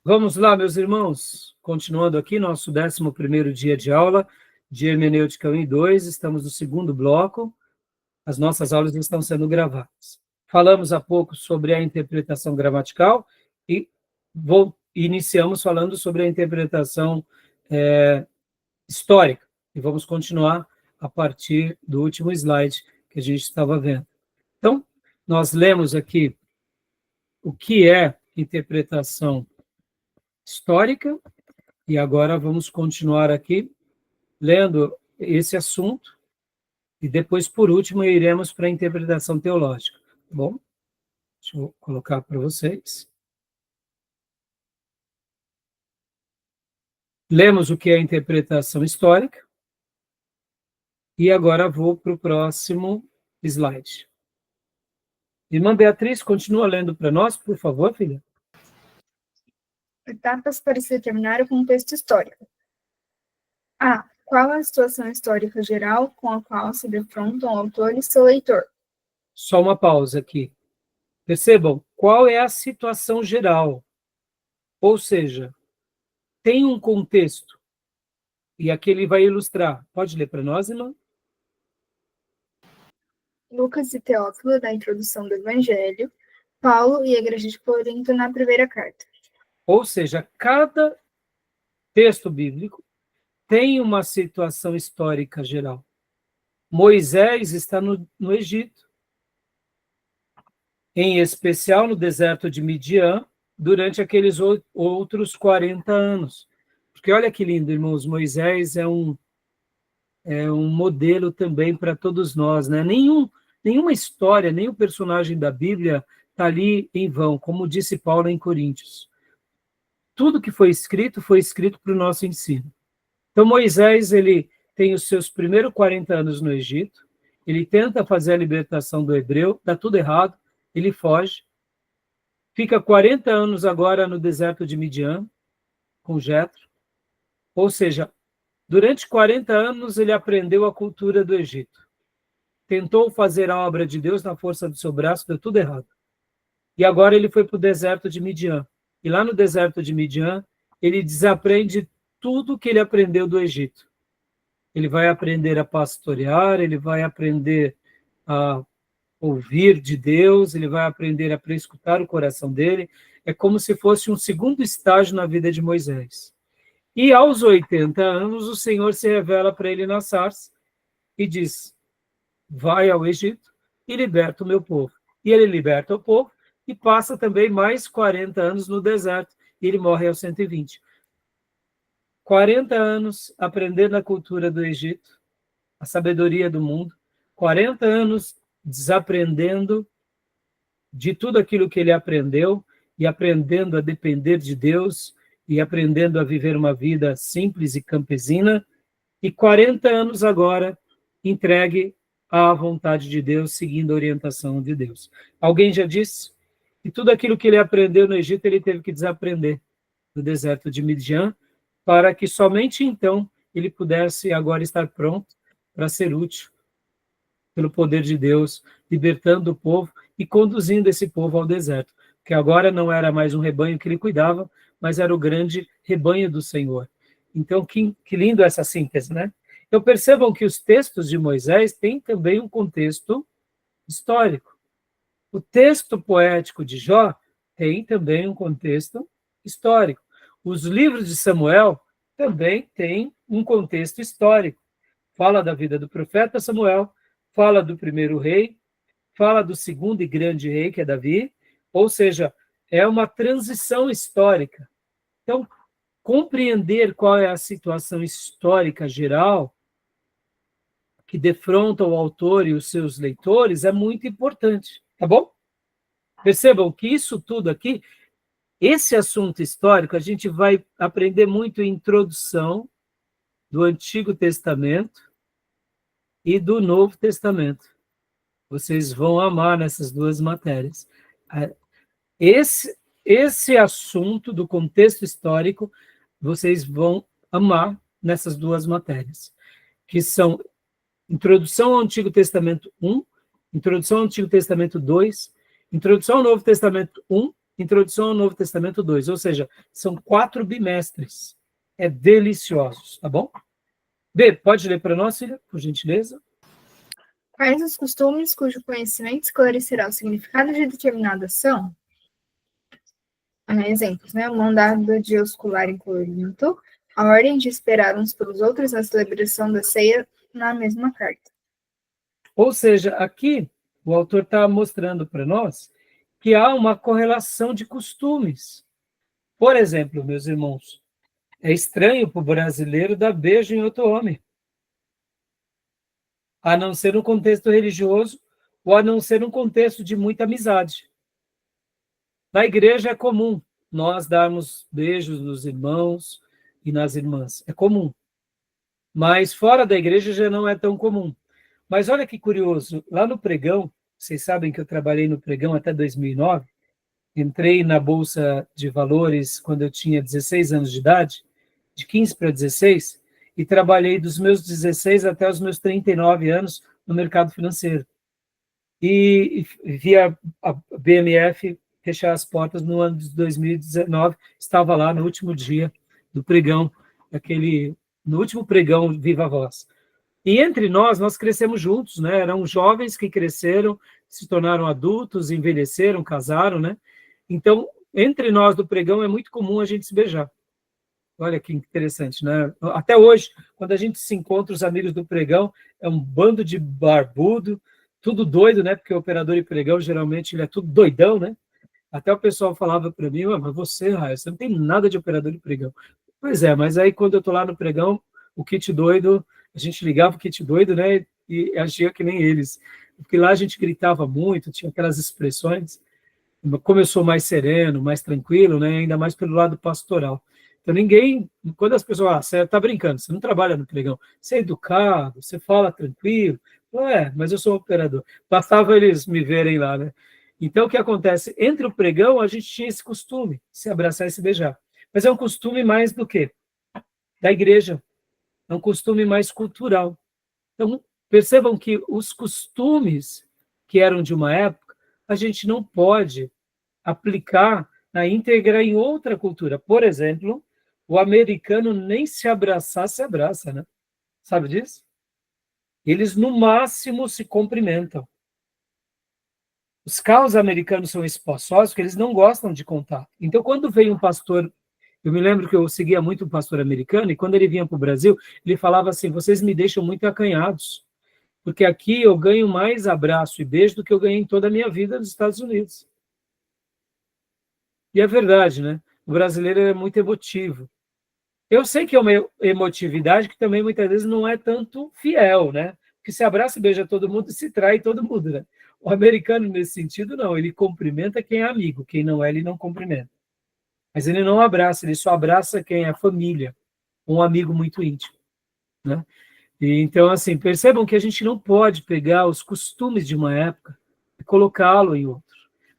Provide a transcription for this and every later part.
Vamos lá, meus irmãos, continuando aqui nosso 11º dia de aula de Hermenêutica 1 e 2, estamos no segundo bloco, as nossas aulas estão sendo gravadas. Falamos há pouco sobre a interpretação gramatical e iniciamos falando sobre a interpretação histórica, e vamos continuar a partir do último slide que a gente estava vendo. Então, nós lemos aqui o que é interpretação histórica, e agora vamos continuar aqui lendo esse assunto, e depois, por último, iremos para a interpretação teológica. Tá bom? Deixa eu colocar para vocês. Lemos o que é interpretação histórica, e agora vou para o próximo slide. Irmã Beatriz, continua lendo para nós, por favor, filha. Etapas para se determinar o contexto histórico. A. Qual a situação histórica geral com a qual se defrontam o autor e seu leitor? Só uma pausa aqui. Percebam, qual é a situação geral? Ou seja, tem um contexto. E aqui ele vai ilustrar. Pode ler para nós, irmã? Lucas e Teófilo, da introdução do Evangelho. Paulo e a Igreja de Corinto, na primeira carta. Ou seja, cada texto bíblico tem uma situação histórica geral. Moisés está no Egito, em especial no deserto de Midian, durante aqueles outros 40 anos. Porque olha que lindo, irmãos, Moisés é um modelo também para todos nós, né? Nenhuma história, nenhum personagem da Bíblia está ali em vão, como disse Paulo em Coríntios. Tudo que foi escrito para o nosso ensino. Então, Moisés, ele tem os seus primeiros 40 anos no Egito, ele tenta fazer a libertação do hebreu, dá tudo errado, ele foge, fica 40 anos agora no deserto de Midian, com Jetro, ou seja, durante 40 anos ele aprendeu a cultura do Egito, tentou fazer a obra de Deus na força do seu braço, deu tudo errado. E agora ele foi para o deserto de Midian. E lá no deserto de Midian, ele desaprende tudo que ele aprendeu do Egito. Ele vai aprender a pastorear, ele vai aprender a ouvir de Deus, ele vai aprender a prescutar o coração dele. É como se fosse um segundo estágio na vida de Moisés. E aos 80 anos, o Senhor se revela para ele na sarça e diz: vai ao Egito e liberta o meu povo. E ele liberta o povo e passa também mais 40 anos no deserto. E ele morre aos 120. 40 anos aprendendo a cultura do Egito, a sabedoria do mundo. 40 anos desaprendendo de tudo aquilo que ele aprendeu e aprendendo a depender de Deus e aprendendo a viver uma vida simples e campesina. E 40 anos agora entregue à vontade de Deus, seguindo a orientação de Deus. Alguém já disse que tudo aquilo que ele aprendeu no Egito, ele teve que desaprender no deserto de Midian, para que somente então ele pudesse agora estar pronto para ser útil pelo poder de Deus, libertando o povo e conduzindo esse povo ao deserto, que agora não era mais um rebanho que ele cuidava, mas era o grande rebanho do Senhor. Então, que lindo essa síntese, né? Então, percebam que os textos de Moisés têm também um contexto histórico. O texto poético de Jó tem também um contexto histórico. Os livros de Samuel também têm um contexto histórico. Fala da vida do profeta Samuel, fala do primeiro rei, fala do segundo e grande rei, que é Davi, ou seja, é uma transição histórica. Então, compreender qual é a situação histórica geral que defronta o autor e os seus leitores é muito importante, tá bom? Percebam que isso tudo aqui, esse assunto histórico, a gente vai aprender muito em introdução do Antigo Testamento e do Novo Testamento. Vocês vão amar nessas duas matérias. Esse assunto do contexto histórico, vocês vão amar nessas duas matérias, que são Introdução ao Antigo Testamento 1, Introdução ao Antigo Testamento 2, Introdução ao Novo Testamento 1 Introdução ao Novo Testamento 2, ou seja, são 4 bimestres. É deliciosos, tá bom? B, pode ler para nós, filha, por gentileza? Quais os costumes cujo conhecimento esclarecerá o significado de determinada ação? Exemplos, né? O mandado de oscular em Corinto, a ordem de esperar uns pelos outros na celebração da ceia na mesma carta. Ou seja, aqui o autor está mostrando para nós que há uma correlação de costumes. Por exemplo, meus irmãos, é estranho para o brasileiro dar beijo em outro homem, a não ser no contexto religioso ou a não ser num contexto de muita amizade. Na igreja é comum nós darmos beijos nos irmãos e nas irmãs. É comum. Mas fora da igreja já não é tão comum. Mas olha que curioso, lá no Pregão, vocês sabem que eu trabalhei no Pregão até 2009, entrei na Bolsa de Valores quando eu tinha 16 anos de idade, de 15 para 16, e trabalhei dos meus 16 até os meus 39 anos no mercado financeiro. E vi a BMF fechar as portas no ano de 2019, estava lá no último dia do pregão, no último pregão Viva Voz. E entre nós crescemos juntos, né? Eram jovens que cresceram, se tornaram adultos, envelheceram, casaram, né? Então, entre nós do pregão é muito comum a gente se beijar. Olha que interessante, né? Até hoje, quando a gente se encontra, os amigos do pregão, é um bando de barbudo, tudo doido, né? Porque o operador de pregão, geralmente, ele é tudo doidão, né? Até o pessoal falava para mim, mas você, Raio, você não tem nada de operador de pregão. Pois é, mas aí quando eu estou lá no pregão, o kit doido, a gente ligava o kit doido, né? E agia que nem eles. Porque lá a gente gritava muito, tinha aquelas expressões. Como eu sou mais sereno, mais tranquilo, né? Ainda mais pelo lado pastoral. Então ninguém, quando as pessoas falam, você está brincando, você não trabalha no pregão, você é educado, você fala tranquilo. Mas eu sou operador. Bastava eles me verem lá, né? Então, o que acontece? Entre o pregão, a gente tinha esse costume, se abraçar e se beijar. Mas é um costume mais do quê? Da igreja. É um costume mais cultural. Então, percebam que os costumes que eram de uma época, a gente não pode aplicar na íntegra em outra cultura. Por exemplo, o americano nem se abraçar, se abraça, né? Sabe disso? Eles, no máximo, se cumprimentam. Os carros americanos são espaçosos porque eles não gostam de contato. Então, quando veio um pastor, eu me lembro que eu seguia muito um pastor americano, e quando ele vinha para o Brasil, ele falava assim, vocês me deixam muito acanhados, porque aqui eu ganho mais abraço e beijo do que eu ganhei em toda a minha vida nos Estados Unidos. E é verdade, né? O brasileiro é muito emotivo. Eu sei que é uma emotividade que também muitas vezes não é tanto fiel, né? Porque se abraça e beija todo mundo e se trai todo mundo, né? O americano, nesse sentido, não. Ele cumprimenta quem é amigo. Quem não é, ele não cumprimenta. Mas ele não abraça, ele só abraça quem é família, um amigo muito íntimo, né? E, então, assim, percebam que a gente não pode pegar os costumes de uma época e colocá-lo em outro.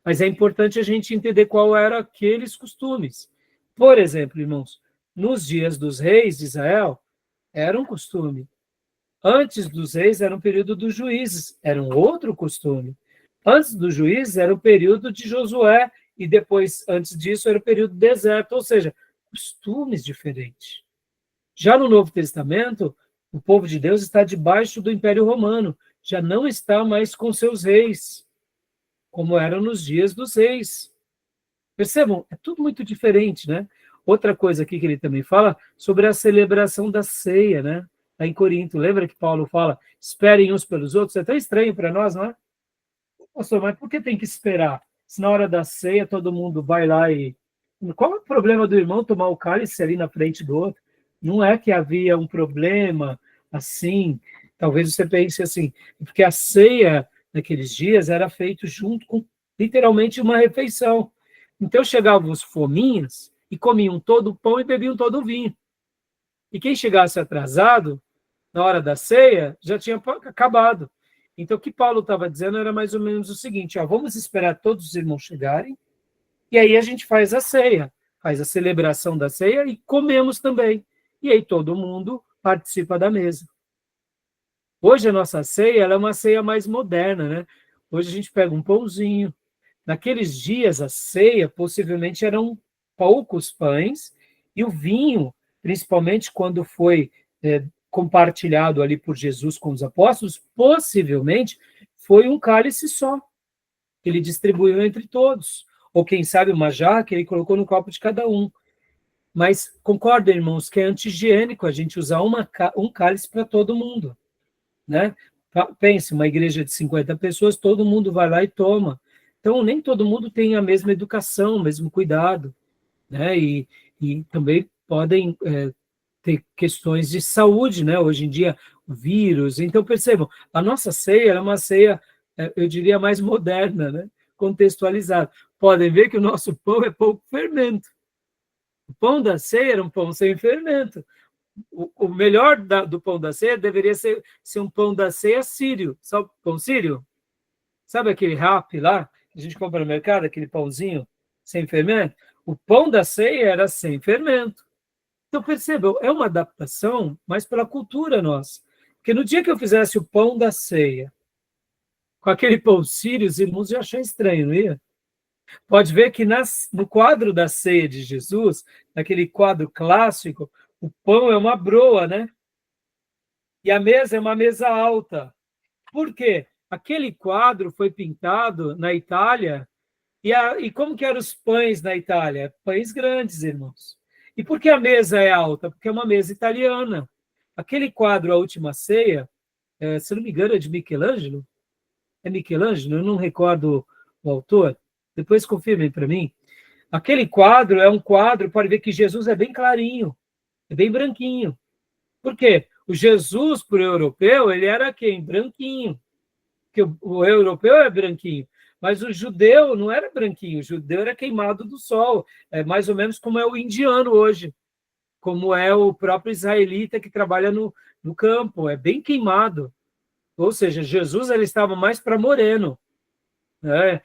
Mas é importante a gente entender qual eram aqueles costumes. Por exemplo, irmãos, nos dias dos reis de Israel, era um costume. Antes dos reis era um período dos juízes, era um outro costume. Antes dos juízes era o período de Josué, e depois, antes disso, era o período do deserto, ou seja, costumes diferentes. Já no Novo Testamento, o povo de Deus está debaixo do Império Romano, já não está mais com seus reis, como eram nos dias dos reis. Percebam, é tudo muito diferente, né? Outra coisa aqui que ele também fala sobre a celebração da ceia, né? Lá em Corinto, lembra que Paulo fala, esperem uns pelos outros? É tão estranho para nós, não é? Pastor, mas por que tem que esperar? Se na hora da ceia todo mundo vai lá e... Qual é o problema do irmão tomar o cálice ali na frente do outro? Não é que havia um problema assim, talvez você pense assim, porque a ceia naqueles dias era feita junto com, literalmente, uma refeição. Então chegavam os fominhas e comiam todo o pão e bebiam todo o vinho. E quem chegasse atrasado, na hora da ceia, já tinha acabado. Então, o que Paulo estava dizendo era mais ou menos o seguinte, vamos esperar todos os irmãos chegarem, e aí a gente faz a ceia, faz a celebração da ceia e comemos também. E aí todo mundo participa da mesa. Hoje a nossa ceia ela é uma ceia mais moderna, né? Hoje a gente pega um pãozinho, naqueles dias, a ceia possivelmente eram poucos pães, e o vinho, principalmente quando foi compartilhado ali por Jesus com os apóstolos, possivelmente foi um cálice só, que ele distribuiu entre todos. Ou quem sabe uma jarra que ele colocou no copo de cada um. Mas concordam, irmãos, que é anti-higiênico a gente usar um cálice para todo mundo, né? Pense, uma igreja de 50 pessoas, todo mundo vai lá e toma. Então, nem todo mundo tem a mesma educação, o mesmo cuidado, né? E também podem ter questões de saúde, né? Hoje em dia, vírus. Então, percebam, a nossa ceia é uma ceia, eu diria, mais moderna, né? Contextualizada. Podem ver que o nosso pão é pouco fermento. O pão da ceia era um pão sem fermento. O melhor do pão da ceia deveria ser um pão da ceia sírio. Sabe o pão sírio? Sabe aquele wrap lá que a gente compra no mercado, aquele pãozinho sem fermento? O pão da ceia era sem fermento. Então, percebam, é uma adaptação, mas pela cultura nossa. Porque no dia que eu fizesse o pão da ceia, com aquele pão sírio, os irmãos iam achar estranho, não ia? Pode ver que no quadro da ceia de Jesus, naquele quadro clássico, o pão é uma broa, né? E a mesa é uma mesa alta. Por quê? Aquele quadro foi pintado na Itália, e como que eram os pães na Itália? Pães grandes, irmãos. E por que a mesa é alta? Porque é uma mesa italiana. Aquele quadro, A Última Ceia, se não me engano, é de Michelangelo? É Michelangelo? Eu não recordo o autor. Depois confirmem para mim. Aquele quadro é um quadro, pode ver que Jesus é bem clarinho, é bem branquinho. Por quê? O Jesus, para o europeu, ele era quem? Branquinho. Porque o europeu é branquinho. Mas o judeu não era branquinho, o judeu era queimado do sol. É mais ou menos como é o indiano hoje, como é o próprio israelita que trabalha no campo, é bem queimado. Ou seja, Jesus ele estava mais para moreno, né?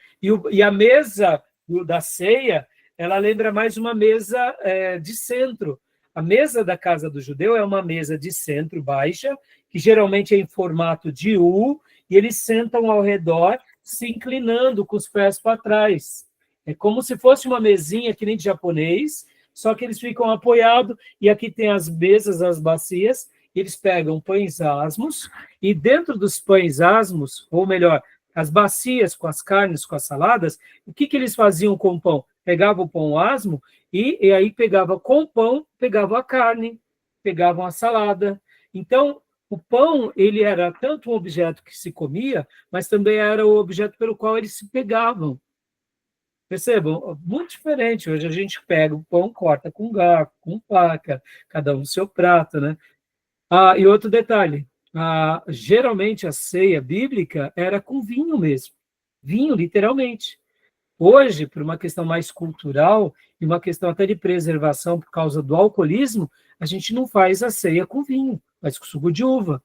E a mesa da ceia, ela lembra mais uma mesa de centro. A mesa da casa do judeu é uma mesa de centro baixa, que geralmente é em formato de U, e eles sentam ao redor, se inclinando com os pés para trás. É como se fosse uma mesinha que nem de japonês, só que eles ficam apoiados, e aqui tem as mesas, as bacias, eles pegam pães asmos, e dentro dos pães asmos, ou melhor, as bacias com as carnes, com as saladas, o que eles faziam com o pão? Pegavam o pão asmo e aí pegava com o pão, pegavam a carne, pegavam a salada. Então, o pão, ele era tanto um objeto que se comia, mas também era o objeto pelo qual eles se pegavam. Percebam? Muito diferente. Hoje a gente pega o pão, corta com garfo, com faca, cada um no seu prato, né? E outro detalhe, geralmente a ceia bíblica era com vinho mesmo, vinho literalmente. Hoje, por uma questão mais cultural e uma questão até de preservação por causa do alcoolismo, a gente não faz a ceia com vinho, faz com suco de uva.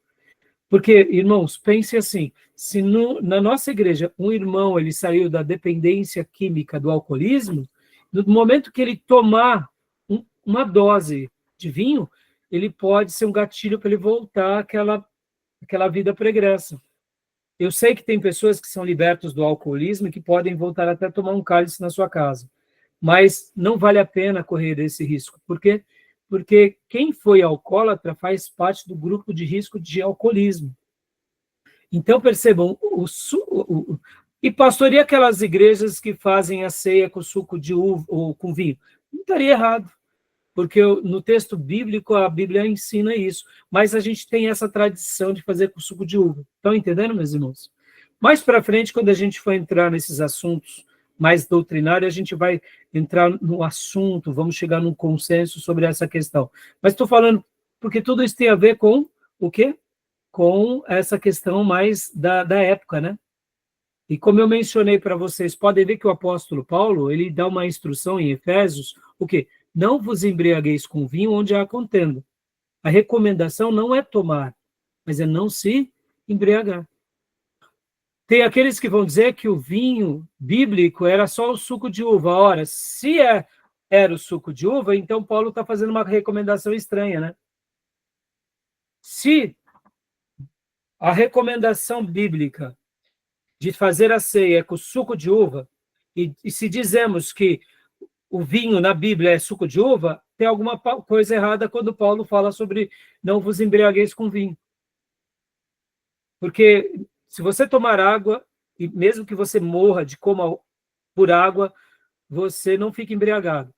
Porque, irmãos, pense assim, se na nossa igreja um irmão ele saiu da dependência química do alcoolismo, no momento que ele tomar uma dose de vinho, ele pode ser um gatilho para ele voltar àquela vida pregressa. Eu sei que tem pessoas que são libertos do alcoolismo e que podem voltar até a tomar um cálice na sua casa, mas não vale a pena correr esse risco. Por quê? Porque quem foi alcoólatra faz parte do grupo de risco de alcoolismo. Então, percebam, e pastoreia aquelas igrejas que fazem a ceia com suco de uva ou com vinho. Não estaria errado, porque no texto bíblico a Bíblia ensina isso, mas a gente tem essa tradição de fazer com suco de uva. Estão entendendo, meus irmãos? Mais para frente, quando a gente for entrar nesses assuntos mais doutrinários, a gente vai entrar no assunto, vamos chegar num consenso sobre essa questão. Mas estou falando porque tudo isso tem a ver com o quê? Com essa questão mais da época, né? E como eu mencionei para vocês, podem ver que o apóstolo Paulo, ele dá uma instrução em Efésios, o quê? Não vos embriagueis com vinho onde há contenda. A recomendação não é tomar, mas é não se embriagar. Tem aqueles que vão dizer que o vinho bíblico era só o suco de uva. Ora, se era o suco de uva, então Paulo está fazendo uma recomendação estranha, né? Se a recomendação bíblica de fazer a ceia com suco de uva, E se dizemos que o vinho na Bíblia é suco de uva, tem alguma coisa errada quando Paulo fala sobre não vos embriagueis com vinho. Porque se você tomar água, e mesmo que você morra de coma por água, você não fica embriagado.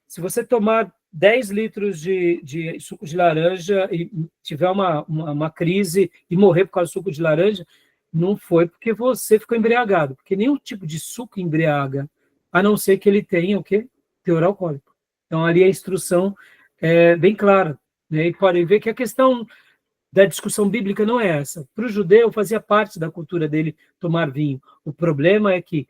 Se você tomar 10 litros de suco de laranja e tiver uma crise e morrer por causa do suco de laranja, não foi porque você ficou embriagado, porque nenhum tipo de suco embriaga, a não ser que ele tenha o quê? Teor alcoólico. Então, ali a instrução é bem clara, né? E podem ver que a questão da discussão bíblica não é essa. Para o judeu, fazia parte da cultura dele tomar vinho. O problema é que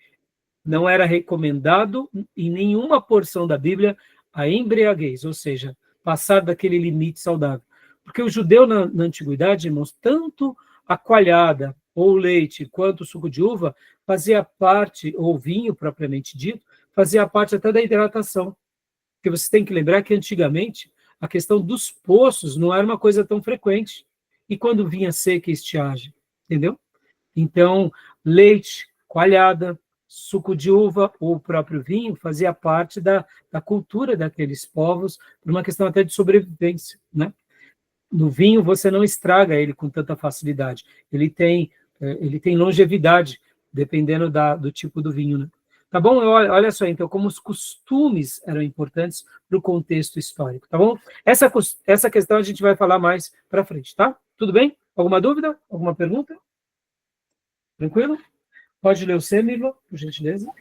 não era recomendado em nenhuma porção da Bíblia a embriaguez, ou seja, passar daquele limite saudável. Porque o judeu na antiguidade, irmãos, tanto a coalhada ou o leite quanto o suco de uva fazia parte, ou vinho propriamente dito, fazia parte até da hidratação. Porque você tem que lembrar que antigamente a questão dos poços não era uma coisa tão frequente. E quando vinha seca e estiagem, entendeu? Então, leite, coalhada, suco de uva ou o próprio vinho fazia parte da cultura daqueles povos, por uma questão até de sobrevivência, né? No vinho você não estraga ele com tanta facilidade, ele tem longevidade, dependendo do tipo do vinho, né? Tá bom? Olha só, então, como os costumes eram importantes para o contexto histórico, tá bom? Essa questão a gente vai falar mais para frente, tá? Tudo bem? Alguma dúvida? Alguma pergunta? Tranquilo? Pode ler o C, Milo, por gentileza.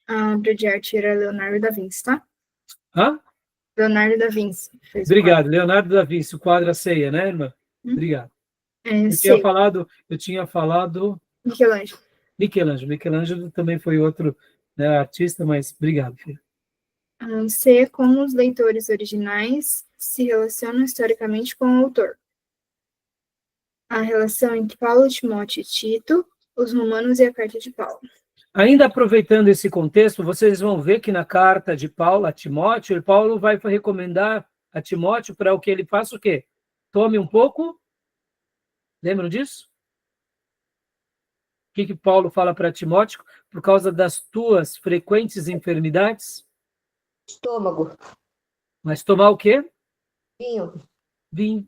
A obra de arte era Leonardo da Vinci, tá? Hã? Leonardo da Vinci. Obrigado, Leonardo da Vinci, o quadro A Ceia, né, irmã? Obrigado. Eu tinha falado Michelangelo. Michelangelo também foi outro, né, artista, mas obrigado, filho. C. Como os leitores originais se relacionam historicamente com o autor. A relação entre Paulo, Timóteo e Tito, os romanos e a carta de Paulo. Ainda aproveitando esse contexto, vocês vão ver que na carta de Paulo a Timóteo, Paulo vai recomendar a Timóteo para o que ele faça o quê? Tome um pouco. Lembram disso? O que Paulo fala para Timóteo? Por causa das tuas frequentes enfermidades? Estômago. Mas tomar o quê? Vinho. Vinho.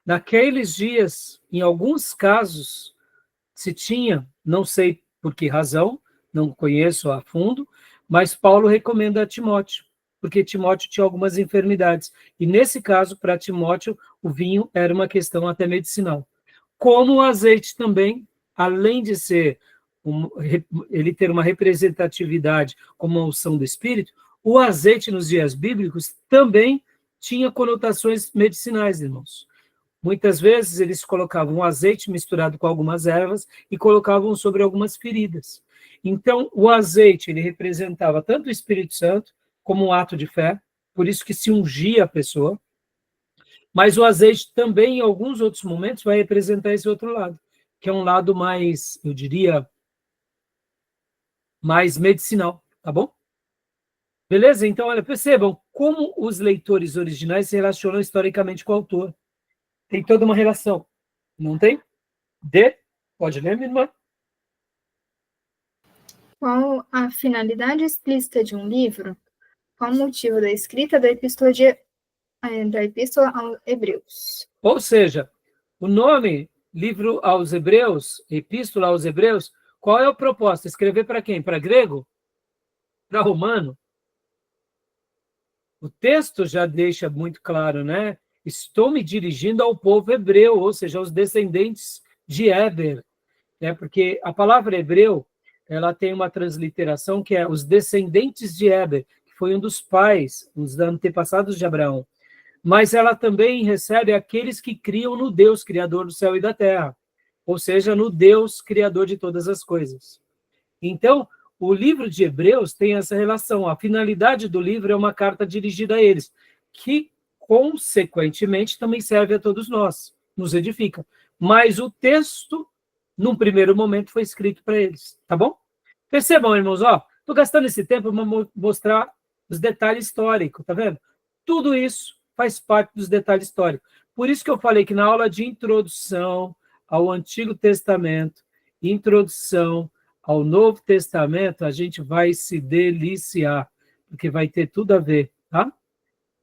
Naqueles dias, em alguns casos, se tinha, não sei por que razão, não conheço a fundo, mas Paulo recomenda a Timóteo, porque Timóteo tinha algumas enfermidades. E nesse caso, para Timóteo, o vinho era uma questão até medicinal. Como o azeite também, além de ser ele ter uma representatividade como uma unção do Espírito, o azeite nos dias bíblicos também tinha conotações medicinais, irmãos. Muitas vezes eles colocavam um azeite misturado com algumas ervas e colocavam sobre algumas feridas. Então, o azeite ele representava tanto o Espírito Santo como um ato de fé, por isso que se ungia a pessoa, mas o azeite também, em alguns outros momentos, vai representar esse outro lado, que é um lado mais, eu diria, mais medicinal, tá bom? Beleza? Então, olha, percebam como os leitores originais se relacionam historicamente com o autor. Tem toda uma relação, não tem? Pode ler, minha irmã? Qual a finalidade explícita de um livro? Qual o motivo da escrita da Epístola aos Hebreus? Ou seja, o nome livro aos Hebreus, Epístola aos Hebreus, qual é o propósito? Escrever para quem? Para grego? Para romano? O texto já deixa muito claro, né? Estou me dirigindo ao povo hebreu, ou seja, aos descendentes de Éber, né? Porque a palavra hebreu, ela tem uma transliteração que é os descendentes de Éber, que foi um dos pais, um dos antepassados de Abraão. Mas ela também recebe aqueles que criam no Deus, criador do céu e da terra, ou seja, no Deus, criador de todas as coisas. Então, o livro de Hebreus tem essa relação. A finalidade do livro é uma carta dirigida a eles, que, consequentemente, também serve a todos nós, nos edifica. Mas o texto, num primeiro momento, foi escrito para eles, tá bom? Percebam, irmãos, estou gastando esse tempo para mostrar os detalhes históricos, tá vendo? Tudo isso faz parte dos detalhes históricos. Por isso que eu falei que na aula de introdução ao Antigo Testamento, introdução ao Novo Testamento, a gente vai se deliciar, porque vai ter tudo a ver, tá?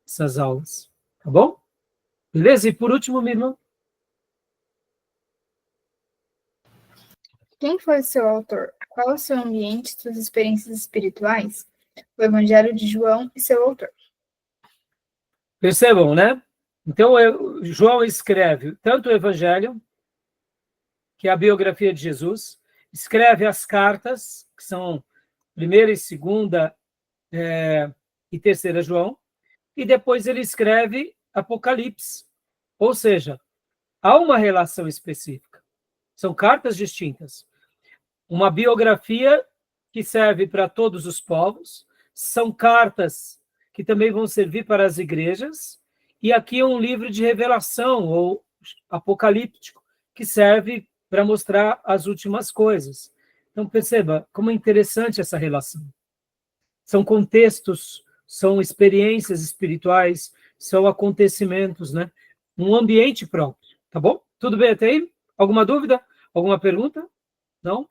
Essas aulas, tá bom? Beleza? E por último, minha irmã. Quem foi seu autor? Qual o seu ambiente, suas experiências espirituais? O Evangelho de João e seu autor. Percebam, né? Então, João escreve tanto o Evangelho, que é a biografia de Jesus, escreve as cartas, que são primeira e segunda e terceira João, e depois ele escreve Apocalipse. Ou seja, há uma relação específica. São cartas distintas. Uma biografia que serve para todos os povos, são cartas que também vão servir para as igrejas, e aqui é um livro de revelação, ou apocalíptico, que serve para mostrar as últimas coisas. Então, perceba como é interessante essa relação. São contextos, são experiências espirituais, são acontecimentos, né? Um ambiente próprio, tá bom? Tudo bem até aí? Alguma dúvida? Alguma pergunta? Não?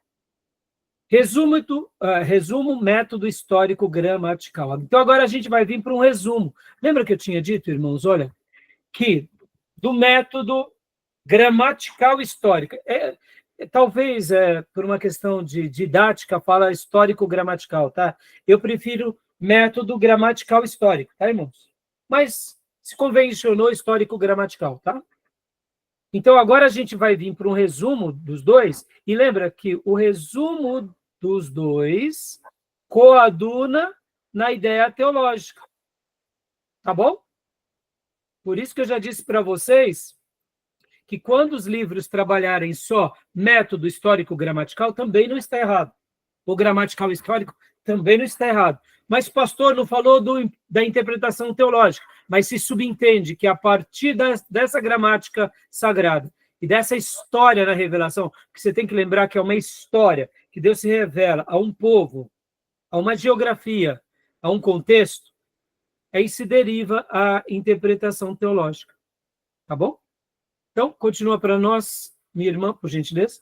Resumo método histórico gramatical. Então, agora a gente vai vir para um resumo. Lembra que eu tinha dito, irmãos, olha, que do método gramatical histórico, talvez por uma questão de didática, fala histórico-gramatical, tá? Eu prefiro método gramatical histórico, tá, irmãos? Mas se convencionou histórico-gramatical, tá? Então, agora a gente vai vir para um resumo dos dois, e lembra que o resumo dos dois coaduna na ideia teológica. Tá bom? Por isso que eu já disse para vocês que quando os livros trabalharem só método histórico-gramatical, também não está errado. O gramatical histórico também não está errado. Mas o pastor não falou da interpretação teológica, mas se subentende que a partir dessa gramática sagrada e dessa história na revelação, que você tem que lembrar que é uma história, que Deus se revela a um povo, a uma geografia, a um contexto, aí se deriva a interpretação teológica. Tá bom? Então, continua para nós, minha irmã, por gentileza.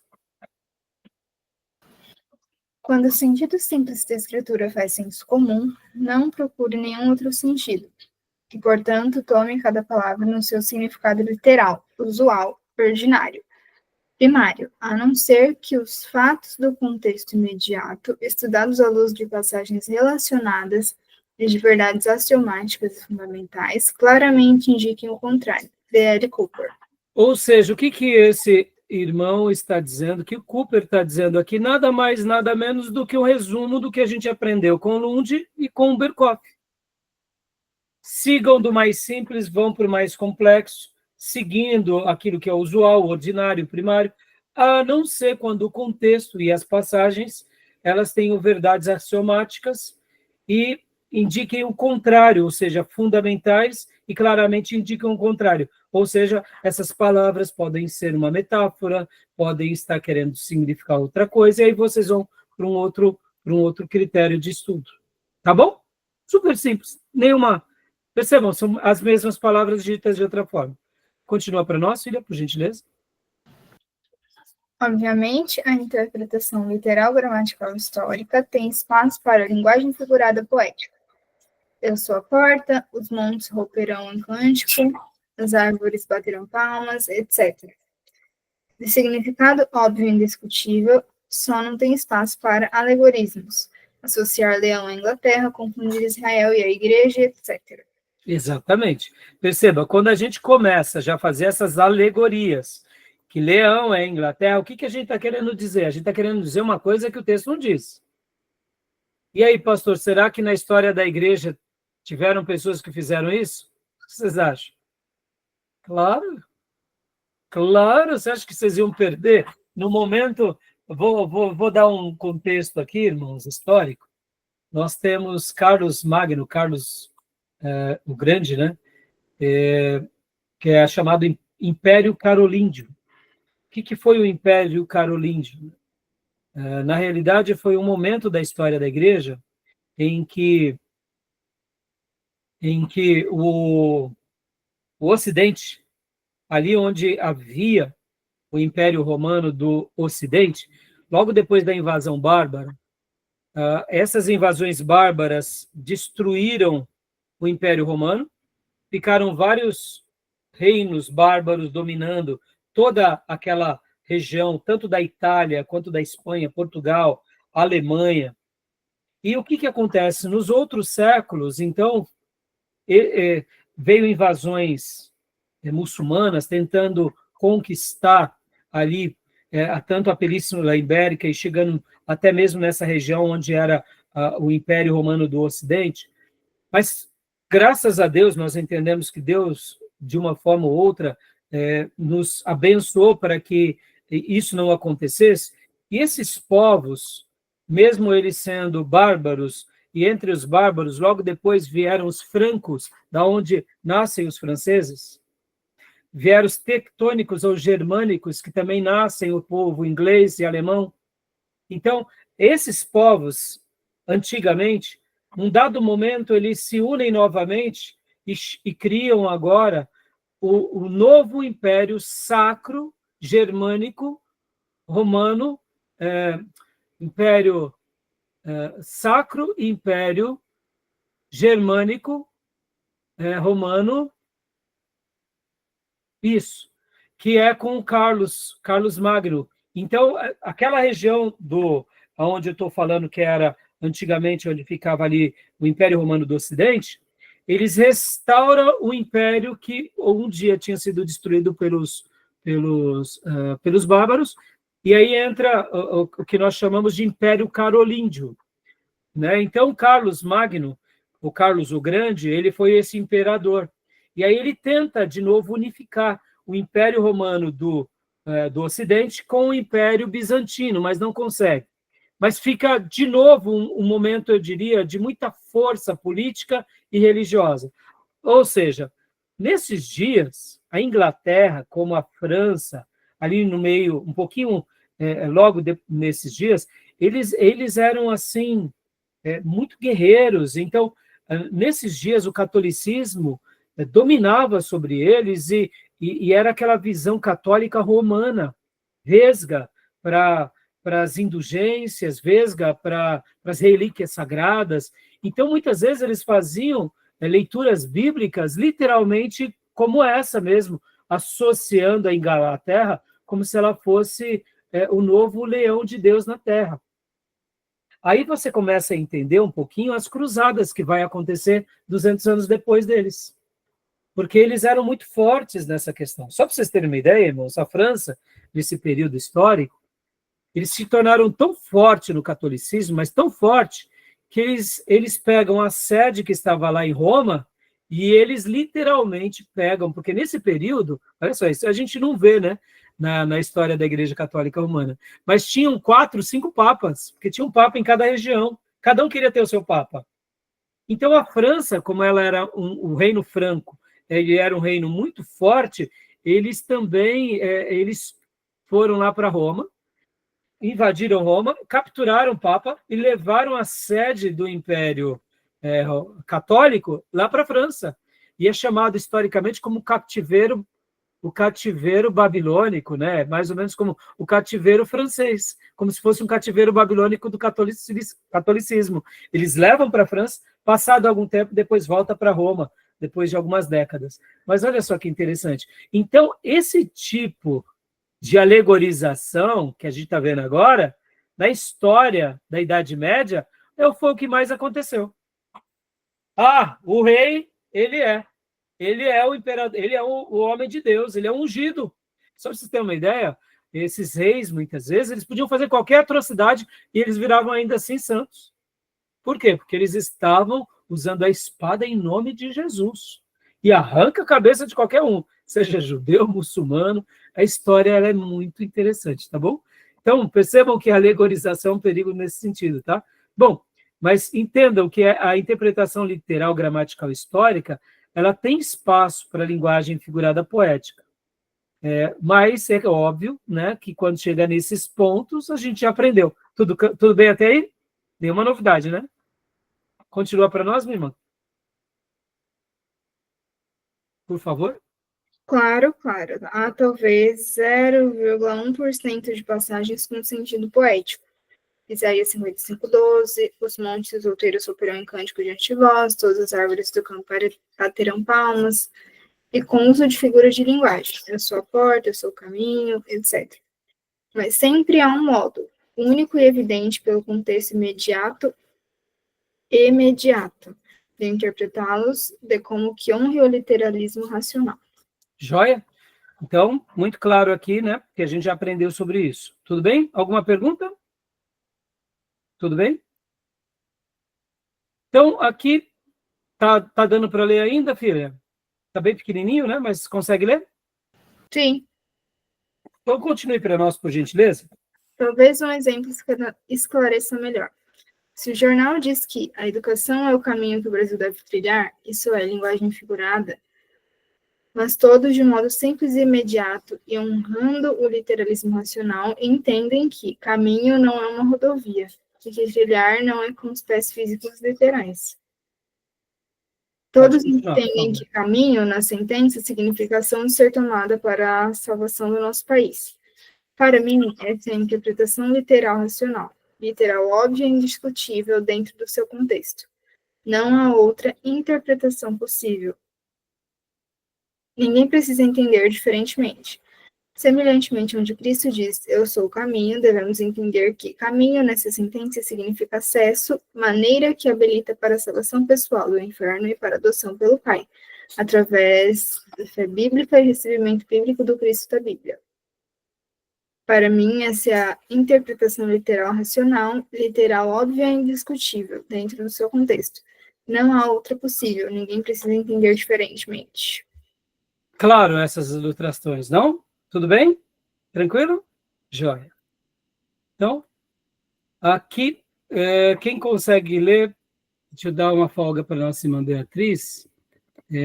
Quando o sentido simples da escritura faz senso comum, não procure nenhum outro sentido, que, portanto, tome cada palavra no seu significado literal, usual, ordinário, primário, a não ser que os fatos do contexto imediato, estudados à luz de passagens relacionadas e de verdades axiomáticas e fundamentais, claramente indiquem o contrário. D.L. Cooper. Ou seja, o que esse irmão está dizendo, o que o Cooper está dizendo aqui, nada mais, nada menos do que um resumo do que a gente aprendeu com Lund e com Berkhoff. Sigam do mais simples, vão para o mais complexo, seguindo aquilo que é usual, ordinário, primário, a não ser quando o contexto e as passagens, elas tenham verdades axiomáticas e indiquem o contrário, ou seja, fundamentais e claramente indicam o contrário. Ou seja, essas palavras podem ser uma metáfora, podem estar querendo significar outra coisa, e aí vocês vão para um outro critério de estudo. Tá bom? Super simples. Percebam, são as mesmas palavras ditas de outra forma. Continua para nós, filha, por gentileza. Obviamente, a interpretação literal gramatical histórica tem espaço para a linguagem figurada poética. Eu sou a porta, os montes romperão em cântico, as árvores baterão palmas, etc. De significado óbvio e indiscutível, só não tem espaço para alegorismos, associar Leão à Inglaterra, confundir Israel e a igreja, etc. Exatamente. Perceba, quando a gente começa já a fazer essas alegorias, que Leão é a Inglaterra, o que a gente está querendo dizer? A gente está querendo dizer uma coisa que o texto não diz. E aí, pastor, será que na história da igreja tiveram pessoas que fizeram isso? O que vocês acham? Claro, você acha que vocês iam perder? No momento, vou dar um contexto aqui, irmãos, histórico. Nós temos Carlos Magno, o Grande, né? Que é chamado Império Carolíngio. O que foi o Império Carolíngio? Na realidade, foi um momento da história da igreja em que o Ocidente, ali onde havia o Império Romano do Ocidente, logo depois da invasão bárbara, essas invasões bárbaras destruíram o Império Romano, ficaram vários reinos bárbaros dominando toda aquela região, tanto da Itália quanto da Espanha, Portugal, Alemanha. E o que acontece? Nos outros séculos, então, veio invasões muçulmanas tentando conquistar ali tanto a Península Ibérica e chegando até mesmo nessa região onde era o Império Romano do Ocidente. Mas, graças a Deus, nós entendemos que Deus, de uma forma ou outra, nos abençoou para que isso não acontecesse. E esses povos, mesmo eles sendo bárbaros, e entre os bárbaros, logo depois vieram os francos, da onde nascem os franceses, vieram os tectônicos ou germânicos, que também nascem o povo inglês e alemão. Então, esses povos, antigamente, num dado momento, eles se unem novamente e criam agora o novo império sacro, germânico, romano, império sacro, império germânico, romano, isso, que é com Carlos Magno. Então, aquela região onde eu estou falando que era antigamente onde ficava ali o Império Romano do Ocidente, eles restauram o império que um dia tinha sido destruído pelos bárbaros, e aí entra o que nós chamamos de Império Carolíngio, né? Então, Carlos Magno, o Carlos o Grande, ele foi esse imperador. E aí ele tenta, de novo, unificar o Império Romano do Ocidente com o Império Bizantino, mas não consegue. Mas fica, de novo, um momento, eu diria, de muita força política e religiosa. Ou seja, nesses dias, a Inglaterra, como a França, ali no meio, um pouquinho nesses dias, eles eram, assim, muito guerreiros. Então, nesses dias, o catolicismo dominava sobre eles e era aquela visão católica romana, vesga para as indulgências, vesga para as relíquias sagradas. Então, muitas vezes, eles faziam leituras bíblicas literalmente como essa mesmo, associando a Inglaterra como se ela fosse o novo leão de Deus na Terra. Aí você começa a entender um pouquinho as cruzadas que vai acontecer 200 anos depois deles. Porque eles eram muito fortes nessa questão. Só para vocês terem uma ideia, irmãos, a França, nesse período histórico, eles se tornaram tão fortes no catolicismo, mas tão forte, que eles pegam a sede que estava lá em Roma e eles literalmente pegam, porque nesse período, olha só, isso a gente não vê, né, na história da Igreja Católica Romana, mas tinham 4, 5 papas, porque tinha um papa em cada região, cada um queria ter o seu papa. Então a França, como ela era o reino franco, ele era um reino muito forte, eles também eles foram lá para Roma, invadiram Roma, capturaram o Papa e levaram a sede do Império Católico lá para a França. E é chamado historicamente como o cativeiro babilônico, né? Mais ou menos como o cativeiro francês, como se fosse um cativeiro babilônico do catolicismo. Eles levam para a França, passado algum tempo, depois volta para Roma, depois de algumas décadas. Mas olha só que interessante. Então, esse tipo de alegorização que a gente está vendo agora, na história da Idade Média, foi o que mais aconteceu. O rei, ele é o imperador, ele é o homem de Deus, ele é ungido. Só para vocês terem uma ideia, esses reis, muitas vezes, eles podiam fazer qualquer atrocidade e eles viravam ainda assim santos. Por quê? Porque eles estavam usando a espada em nome de Jesus. E arranca a cabeça de qualquer um, seja judeu, muçulmano. A história ela é muito interessante, tá bom? Então, percebam que a alegorização é um perigo nesse sentido, tá? Bom, mas entendam que a interpretação literal, gramatical, histórica, ela tem espaço para a linguagem figurada poética. Mas é óbvio, né, que quando chega nesses pontos, a gente já aprendeu. Tudo bem até aí? Nenhuma novidade, né? Continua para nós, minha irmã? Por favor. Claro. Há talvez 0,1% de passagens com sentido poético. Isaías 55:12, os montes outeiros soprarão em cântico diante de vós, todas as árvores do campo baterão palmas, e com uso de figuras de linguagem. Eu sou a porta, eu sou o caminho, etc. Mas sempre há um modo, único e evidente pelo contexto imediato, de interpretá-los de como que honre o literalismo racional. Joia? Então, muito claro aqui, né? Que a gente já aprendeu sobre isso. Tudo bem? Alguma pergunta? Tudo bem? Então, aqui, tá dando para ler ainda, filha? Tá bem pequenininho, né? Mas consegue ler? Sim. Então, continue para nós, por gentileza. Talvez um exemplo esclareça melhor. Se o jornal diz que a educação é o caminho que o Brasil deve trilhar, isso é linguagem figurada, mas todos, de modo simples e imediato, e honrando o literalismo racional, entendem que caminho não é uma rodovia, e que trilhar não é com os pés físicos literais. Todos entendem que caminho, na sentença, significa ação de ser tomada para a salvação do nosso país. Para mim, essa é a interpretação literal racional, literal óbvia e indiscutível dentro do seu contexto. Não há outra interpretação possível. Ninguém precisa entender diferentemente. Semelhantemente, onde Cristo diz, eu sou o caminho, devemos entender que caminho nessa sentença significa acesso, maneira que habilita para a salvação pessoal do inferno e para a adoção pelo Pai, através da fé bíblica e recebimento bíblico do Cristo da Bíblia. Para mim, essa é a interpretação literal racional, literal óbvia e indiscutível, dentro do seu contexto. Não há outra possível, ninguém precisa entender diferentemente. Claro, essas ilustrações, não? Tudo bem? Tranquilo? Joia. Então, aqui, quem consegue ler, deixa eu dar uma folga para a nossa irmã Beatriz.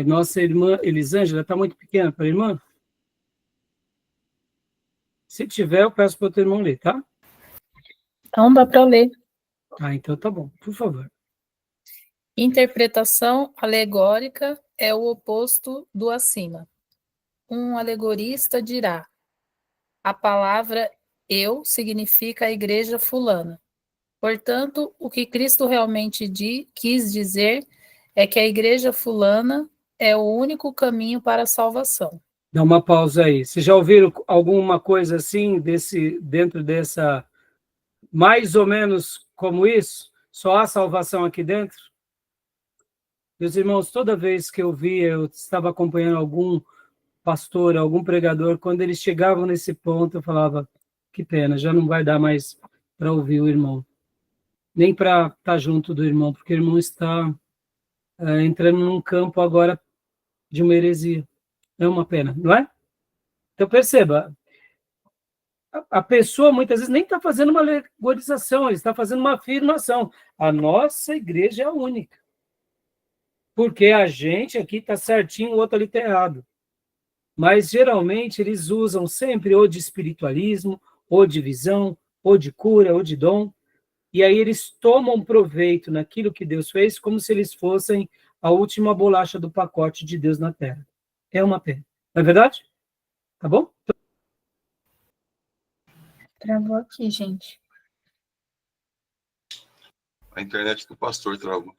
Nossa irmã Elisângela está muito pequena para a irmã? Se tiver, eu peço para o teu irmão ler, tá? Então dá para ler. Ah, então tá bom, por favor. Interpretação alegórica é o oposto do acima. Um alegorista dirá: a palavra eu significa a igreja fulana. Portanto, o que Cristo realmente quis dizer é que a igreja fulana é o único caminho para a salvação. Dá uma pausa aí. Vocês já ouviram alguma coisa assim, dentro dessa, mais ou menos como isso? Só há salvação aqui dentro? Meus irmãos, toda vez que eu estava acompanhando algum pastor, algum pregador, quando eles chegavam nesse ponto, eu falava, que pena, já não vai dar mais para ouvir o irmão. Nem para estar junto do irmão, porque o irmão está entrando num campo agora de uma heresia. É uma pena, não é? Então, perceba, a pessoa muitas vezes nem está fazendo uma alegorização, ele está fazendo uma afirmação. A nossa igreja é a única. Porque a gente aqui está certinho, o outro ali está errado. Mas, geralmente, eles usam sempre ou de espiritualismo, ou de visão, ou de cura, ou de dom, e aí eles tomam proveito naquilo que Deus fez como se eles fossem a última bolacha do pacote de Deus na Terra. É uma pena. Não é verdade? Tá bom? Travou aqui, gente. A internet do pastor travou.